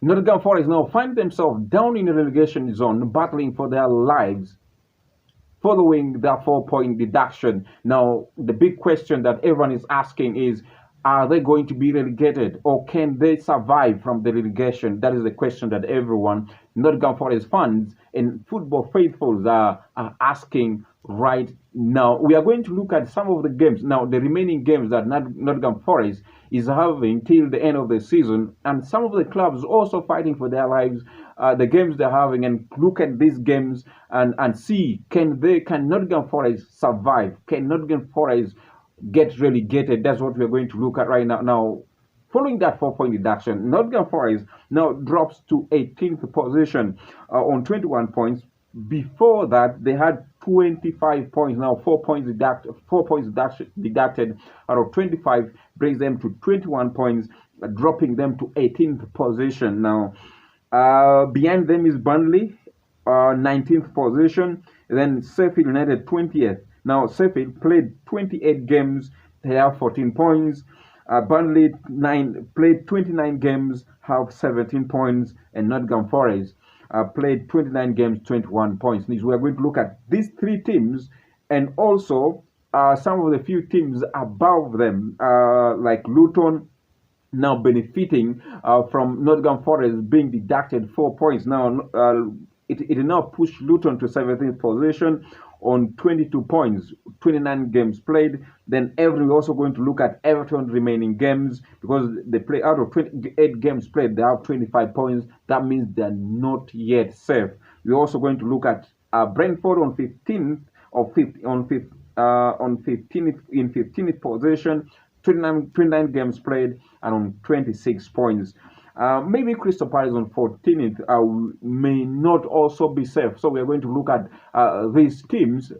Nottingham Forest now find themselves down in the relegation zone, battling for their lives following that 4 point deduction. Now, the big question that everyone is asking is, are they going to be relegated or can they survive from the relegation? That is the question that everyone, Nottingham Forest fans and football faithfuls are asking right now. We are going to look at some of the games. Now, the remaining games that Nottingham Forest is having till the end of the season, and some of the clubs also fighting for their lives, the games they're having, and look at these games and see, can Nottingham Forest survive? Can Nottingham Forest get relegated? That's what we're going to look at right now. Now, following that 4 point deduction, Nottingham Forest now drops to 18th position on 21 points. Before that, they had 25 points. Now, 4 points deducted out of 25 brings them to 21 points, dropping them to 18th position. Now, behind them is Burnley, 19th position. Then Sheffield United, 20th. Now, Sheffield played 28 games. They have 14 points. Burnley played 29 games, have 17 points. And Nottingham Forest played 29 games, 21 points. We are going to look at these three teams and also some of the few teams above them, like Luton, now benefiting from Nottingham Forest being deducted 4 points. Now, it now pushed Luton to 17th position on 22 points, 29 games played. Then we're also going to look at Everton's remaining games because they play out of 28 games played, they have 25 points. That means they're not yet safe. We're also going to look at Brentford on 15th or 5th on 15th in 15th position, 29 games played and on 26 points. Maybe Crystal Palace on 14th may not also be safe. So we are going to look at these teams.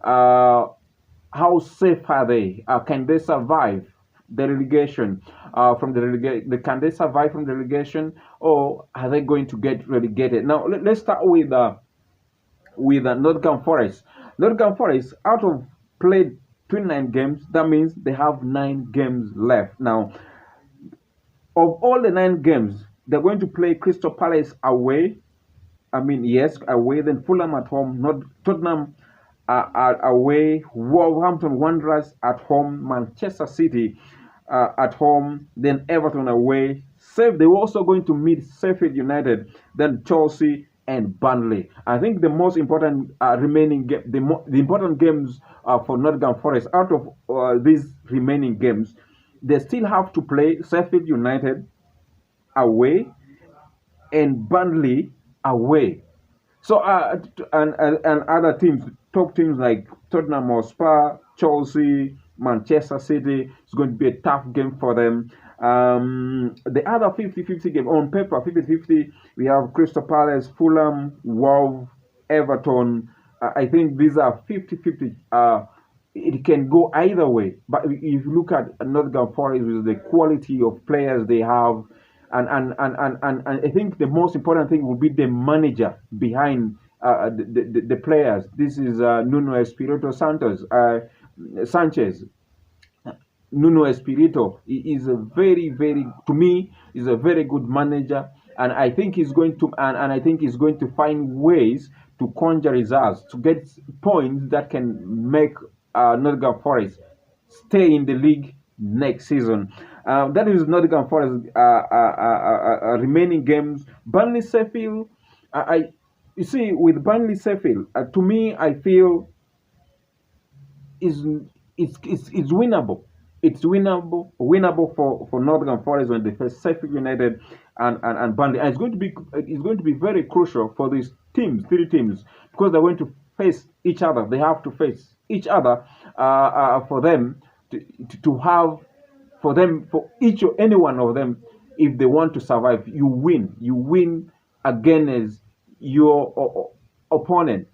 How safe are they? Can they survive the relegation from the relegation? Can they survive from the relegation, or are they going to get relegated? Now let's start with Nottingham Forest. Nottingham Forest, out of played 29 games, that means they have 9 games left. Now, of all the 9 games, they're going to play Crystal Palace away. I mean, yes, away. Then Fulham at home, not Tottenham away, Wolverhampton Wanderers at home, Manchester City at home, then Everton away. They're also going to meet Sheffield United, then Chelsea and Burnley. I think the most important remaining game, the important games for Nottingham Forest out of these remaining games, they still have to play Sheffield United away and Burnley away. So and other teams, top teams like Tottenham Hotspur, Chelsea, Manchester City, it's going to be a tough game for them. The other 50-50 game on paper, 50-50, we have Crystal Palace, Fulham, Wolves, Everton. I think these are 50-50. It can go either way. But if you look at Nottingham Forest with the quality of players they have, and I think the most important thing will be the manager behind the players. This is Nuno Espirito Sanchez. Nuno Espirito is a to me, is a very good manager, and I think he's going to, and I think he's going to find ways to conjure results, to get points that can make Nottingham Forest stay in the league next season. That is Nottingham Forest remaining games. Burnley Sheffield, you see, with Burnley Sheffield, to me, I feel is it's winnable. It's winnable for Nottingham Forest when they face Sheffield United and Burnley. And it's going to be very crucial for these teams, three teams, because they're going to face each other. They have to face each other for them to have for each or any one of them. If they want to survive, you win against your opponent.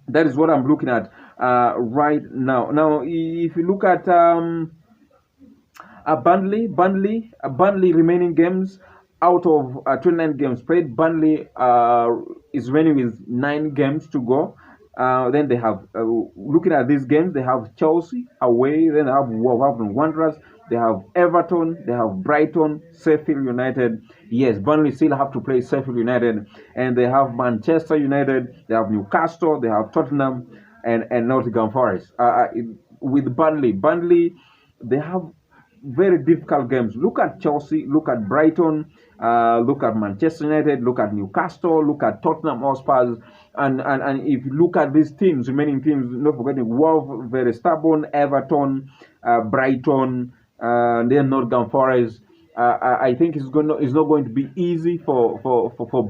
That is what I'm looking at right now. Now, if you look at Burnley remaining games out of 29 games played, Burnley is running with 9 games to go. Then they have, looking at these games, they have Chelsea away, then they have Wolverhampton Wanderers, they have Everton, they have Brighton, Sheffield United. Yes, Burnley still have to play Sheffield United, and they have Manchester United, they have Newcastle, they have Tottenham, and Nottingham Forest. With Burnley, they have very difficult games. Look at Chelsea, look at Brighton, look at Manchester United, look at Newcastle, look at Tottenham Hotspurs, and if you look at these teams, remaining teams, not forgetting Wolves, very stubborn, Everton, Brighton, then Nottingham Forest. I think it's not going to be easy for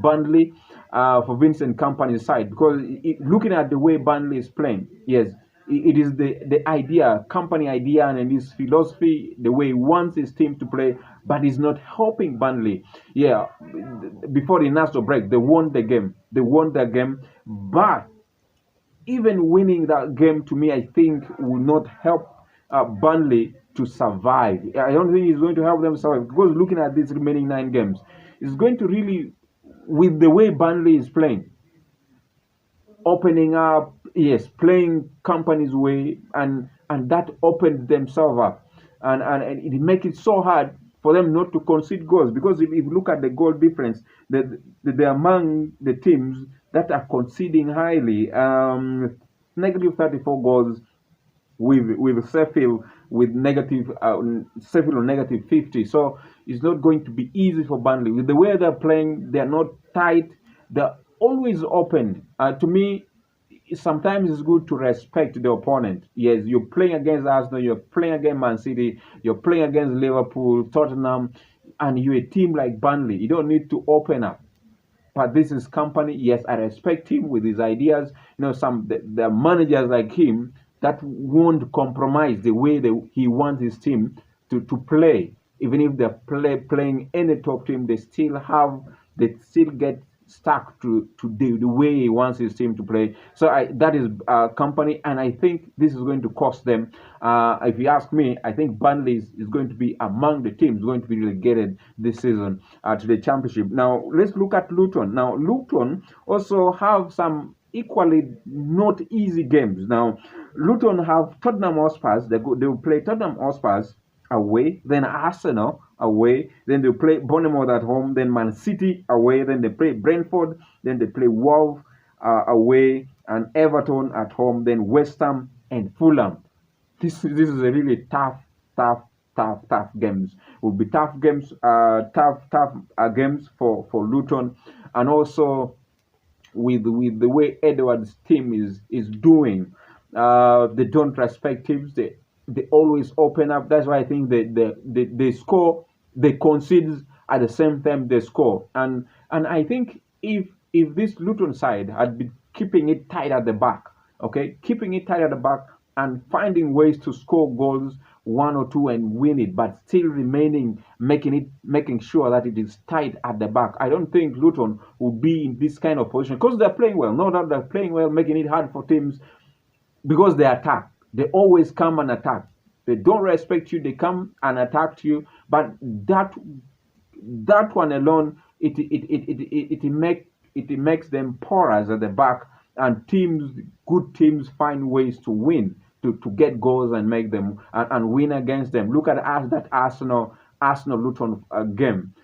Burnley, for Vincent Kompany's side, because looking at the way Burnley is playing, yes, it is the idea, company idea, and his philosophy, the way he wants his team to play, but he's not helping Burnley. Yeah, before the national break, they won the game. They won the game, but even winning that game, to me, I think will not help Burnley to survive. I don't think it's going to help them survive, because looking at these remaining 9 games, it's going to really, with the way Burnley is playing, opening up, yes, playing Company's way, and that opened themselves up, and it make it so hard for them not to concede goals, because if you look at the goal difference, they're among the teams that are conceding highly, negative 34 goals, with Sheffield with negative Sheffield on negative 50. So it's not going to be easy for Burnley. With the way they're playing, they're not tight. They're always open. To me, sometimes it's good to respect the opponent. Yes, you're playing against Arsenal, you're playing against Man City, you're playing against Liverpool, Tottenham, and you're a team like Burnley. You don't need to open up. But this is Company. Yes, I respect him with his ideas. Some the managers like him that won't compromise the way he wants his team to play. Even if they're playing any top team, they still get stuck to the way he wants his team to play. So that is Company, and I think this is going to cost them. If you ask me, I think Burnley is going to be among the teams going to be relegated this season to the Championship. Now let's look at Luton. Now Luton also have some equally not easy games. Now Luton have Tottenham Hotspurs. They will play Tottenham Hotspurs away, then Arsenal away, then they play Bournemouth at home, then Man City away, then they play Brentford, then they play Wolves away, and Everton at home, then West Ham and Fulham. This is a really tough games. Will be tough games, games for Luton, and also with the way Edwards' team is doing. They don't respect teams. They always open up. That's why I think they score, they concede at the same time they score. And I think if this Luton side had been keeping it tight at the back, okay, keeping it tight at the back and finding ways to score goals, 1 or 2, and win it, but still making sure that it is tight at the back, I don't think Luton would be in this kind of position, because they're playing well. No doubt they're playing well, making it hard for teams, because they attack. They always come and attack. They don't respect you. They come and attack you. But that one alone, it makes them porous at the back, and good teams find ways to win, to get goals and make them and win against them. Look at that Arsenal Luton game.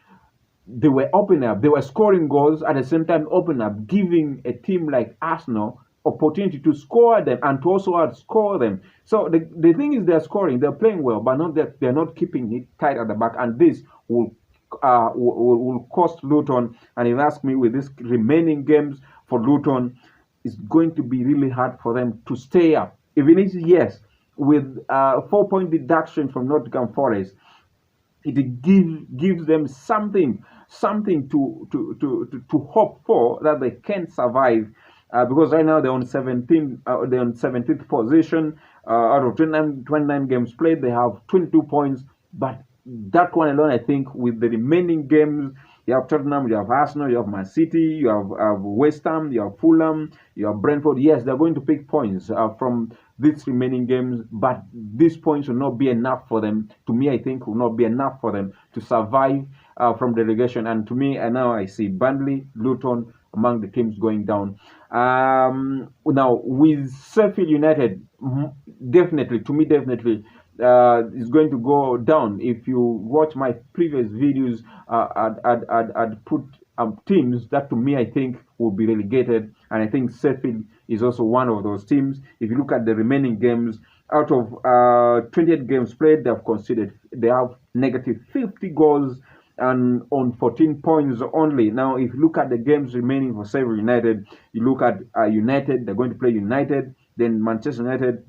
They were opening up. They were scoring goals at the same time, opening up, giving a team like Arsenal opportunity to score them and to also outscore them. So the thing is, they're scoring, they're playing well, but not that they're not keeping it tight at the back, and this will cost Luton. And if you ask me, with these remaining games for Luton, it's going to be really hard for them to stay up. Even if, yes, with 4-point deduction from Nottingham Forest, it gives them something to hope for, that they can survive. Because right now they're on 17th position. Out of 29 games played, they have 22 points. But that one alone, I think, with the remaining games, you have Tottenham, you have Arsenal, you have Man City, you have West Ham, you have Fulham, you have Brentford. Yes, they're going to pick points from these remaining games, but these points will not be enough for them. To me, I think will not be enough for them to survive from relegation. And to me, and now I see Burnley, Luton among the teams going down. Now with Sheffield United, definitely is going to go down. If you watch my previous videos, I'd put teams that to me I think will be relegated, and I think Sheffield is also one of those teams. If you look at the remaining games, out of 28 games played, they have negative 50 goals and on 14 points only. Now, if you look at the games remaining for Sheffield United, you look at United, they're going to play United, then Manchester United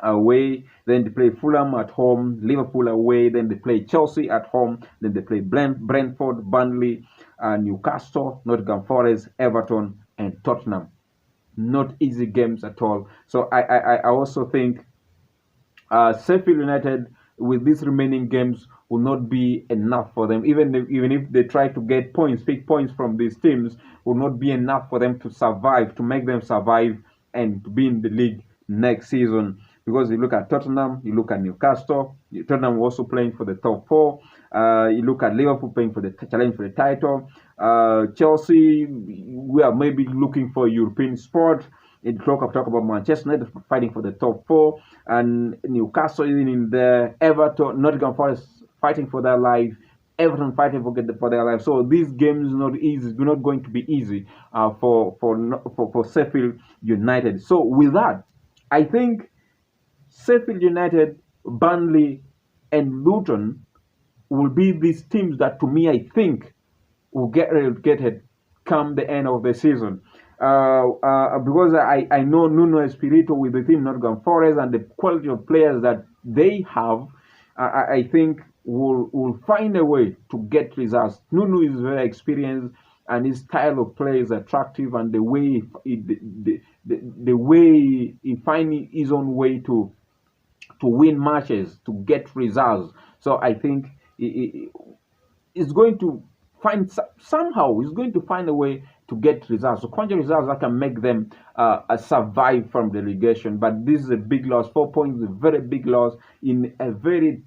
away, then they play Fulham at home, Liverpool away, then they play Chelsea at home, then they play Brentford, Burnley, Newcastle, Nottingham Forest, Everton, and Tottenham. Not easy games at all. So I also think Sheffield United with these remaining games will not be enough for them. Even if they try to get points, pick points from these teams, will not be enough for them to survive, to make them survive and to be in the league next season. Because you look at Tottenham, you look at Newcastle, Tottenham also playing for the top four. You look at Liverpool playing for the challenge for the title. Chelsea, we are maybe looking for European sport. In talk about Manchester United fighting for the top four, and Newcastle even in there. Everton, Nottingham Forest fighting for their life. Everton fighting for their life. So these games not easy. They're not going to be easy for Sheffield United. So with that, I think Sheffield United, Burnley, and Luton will be these teams that, to me, I think will get relegated come the end of the season. Because I know Nuno Espirito with the team Nottingham Forest and the quality of players that they have, I think will find a way to get results. Nuno is very experienced and his style of play is attractive, and the way the way he finds his own way to win matches, to get results. So I think it's going to somehow he's going to find a way to get results, so quality results that can make them survive from relegation. But this is a big loss. 4 points is a very big loss in a very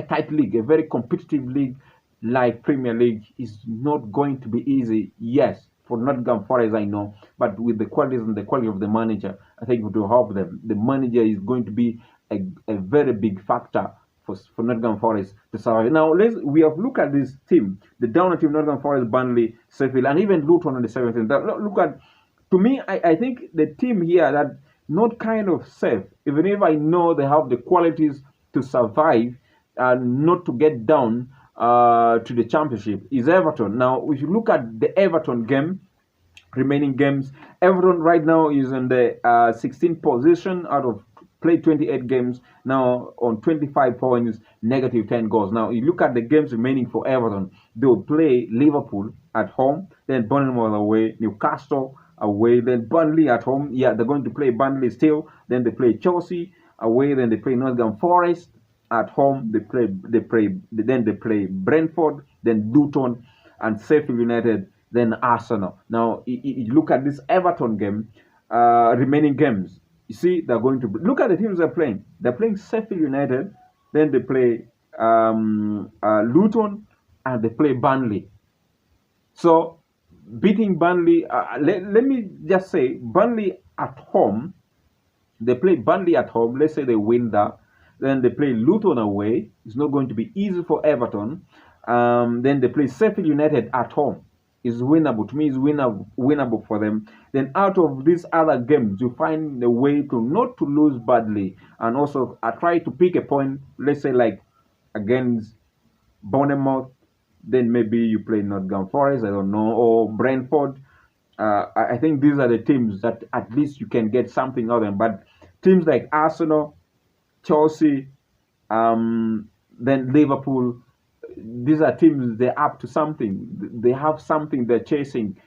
tight league, a very competitive league like Premier League. Is not going to be easy. Yes, for Nottingham Forest, I know, but with the qualities and the quality of the manager, I think it will help them. The manager is going to be a very big factor for Nottingham Forest to survive. Now, we have looked at this team, the down team, Nottingham Forest, Burnley, Sheffield, and even Luton on the 17th. Look at, to me, I think the team here that not kind of safe, even if I know they have the qualities to survive and not to get down to the championship, is Everton. Now, if you look at the Everton remaining games, Everton right now is in the 16th position out of played 28 games, now on 25 points, negative 10 goals. Now, you look at the games remaining for Everton, they'll play Liverpool at home, then Bournemouth away, Newcastle away, then Burnley at home. Yeah, they're going to play Burnley still. Then they play Chelsea away, then they play Nottingham Forest at home. Then they play Brentford, then Luton, and Sheffield United, then Arsenal. Now, you look at this Everton game, remaining games. You see, they're going to look at the teams they're playing. They're playing Sheffield United, then they play Luton, and they play Burnley. So, beating Burnley, let me just say, Burnley at home, they play Burnley at home. Let's say they win that. Then they play Luton away. It's not going to be easy for Everton. Then they play Sheffield United at home. Is winnable. To me, it's winnable for them. Then out of these other games, you find a way to not to lose badly, and also I try to pick a point. Let's say like against Bournemouth, then maybe you play Nottingham Forest, I don't know, or Brentford. I think these are the teams that at least you can get something out of them. But teams like Arsenal, Chelsea, then Liverpool, these are teams, they're up to something. They have something they're chasing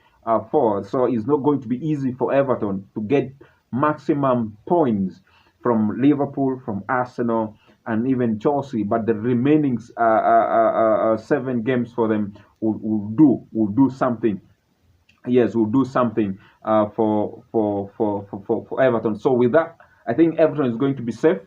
for. So it's not going to be easy for Everton to get maximum points from Liverpool, from Arsenal, and even Chelsea. But the remaining 7 games for them will do something. Yes, will do something for Everton. So with that, I think Everton is going to be safe.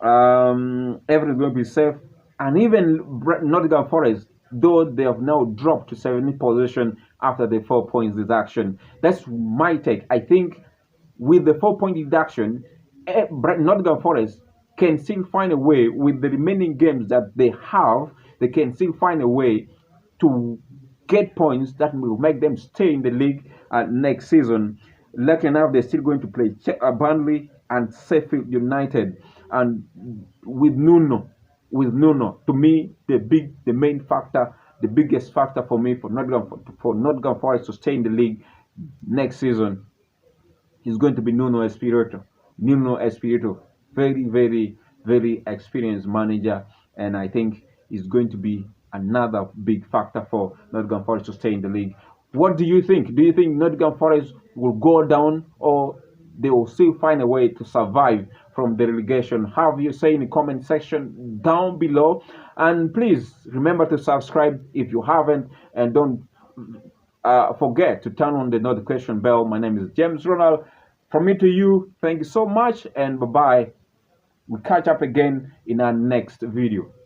Everton is going to be safe. And even Nottingham Forest, though they have now dropped to 17th position after the 4 points deduction. That's my take. I think with the 4 point deduction, Nottingham Forest can still find a way with the remaining games that they have. They can still find a way to get points that will make them stay in the league next season. Lucky enough, they're still going to play Burnley and Sheffield United, and with Nuno, to me, the main factor, the biggest factor for me for Nottingham Forest to stay in the league next season is going to be Nuno Espirito. Nuno Espirito, very, very, very experienced manager, and I think is going to be another big factor for Nottingham Forest to stay in the league. What do you think? Do you think Nottingham Forest will go down, or they will still find a way to survive from the relegation? Have you say in the comment section down below, and please remember to subscribe if you haven't, and don't forget to turn on the notification bell. My name is James Ronald. From me to you, thank you so much, and bye bye. We'll catch up again in our next video.